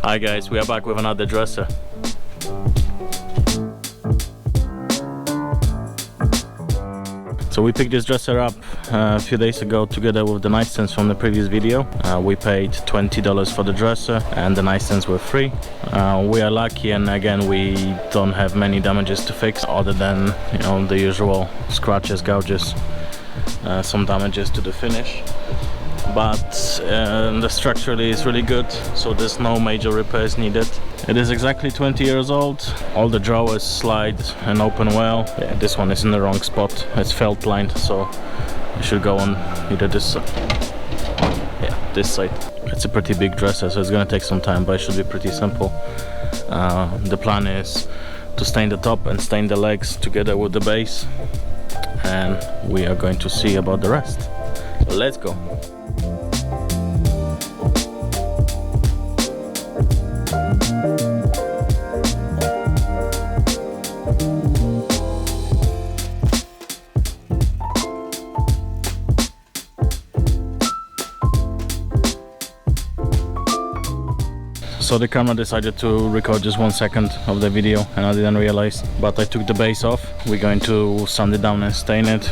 Hi guys, we are back with another dresser. So we picked this dresser up a few days ago together with the nightstands from the previous video. We paid $20 for the dresser and the nightstands were free. We are lucky, and again we don't have many damages to fix other than, you know, the usual scratches, gouges, some damages to the finish. But the structurally is really good, so there's no major repairs needed. It is exactly 20 years old. All the drawers slide and open well. Yeah, this one is in the wrong spot. It's felt lined, so it should go on either this side. Yeah, this side. It's a pretty big dresser, so it's gonna take some time, but it should be pretty simple. The plan is to stain the top and stain the legs together with the base, and we are going to see about the rest. So let's go. So the camera decided to record just 1 second of the video and I didn't realize, but I took the base off. We're going to sand it down and stain it.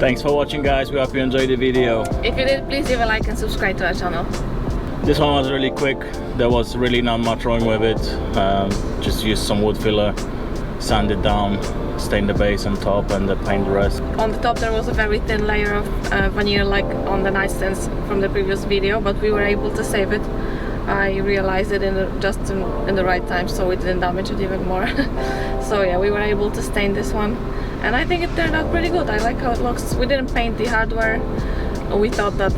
Thanks for watching guys, we hope you enjoyed the video. If you did, please leave a like and subscribe to our channel. This one was really quick, there was really not much wrong with it. Just use some wood filler, sand it down, stain the base and top and paint the rest. On the top there was a very thin layer of veneer like on the nightstands from the previous video, but we were able to save it. I realized it just in the right time, so it didn't damage it even more. So yeah, we were able to stain this one, and I think it turned out pretty good. I like how it looks. We didn't paint the hardware. We thought that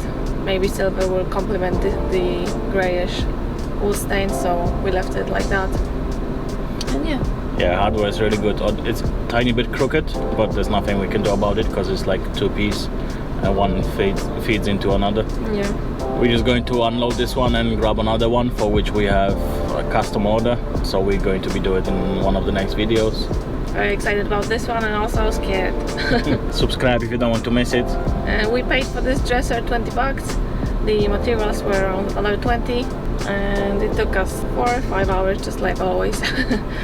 maybe silver will complement the grayish wool stain, so we left it like that. And yeah, hardware is really good. It's a tiny bit crooked, but there's nothing we can do about it because it's like two piece and one feeds into another. Yeah. We're just going to unload this one and grab another one for which we have a custom order, so we're going to be doing it in one of the next videos. very excited about this one and also scared. Subscribe if you don't want to miss it. We paid for this dresser 20 bucks. The materials were around another 20 and it took us 4 or 5 hours, just like always,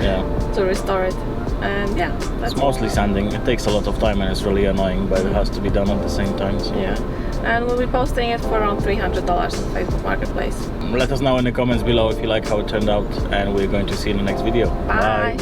Yeah. to restore it. And yeah, that's It's mostly sanding. It takes a lot of time and it's really annoying, but it has to be done at the same time. So. yeah. And we'll be posting it for around $300 on Facebook Marketplace. Let us know in the comments below if you like how it turned out, and we're going to see you in the next video. Bye.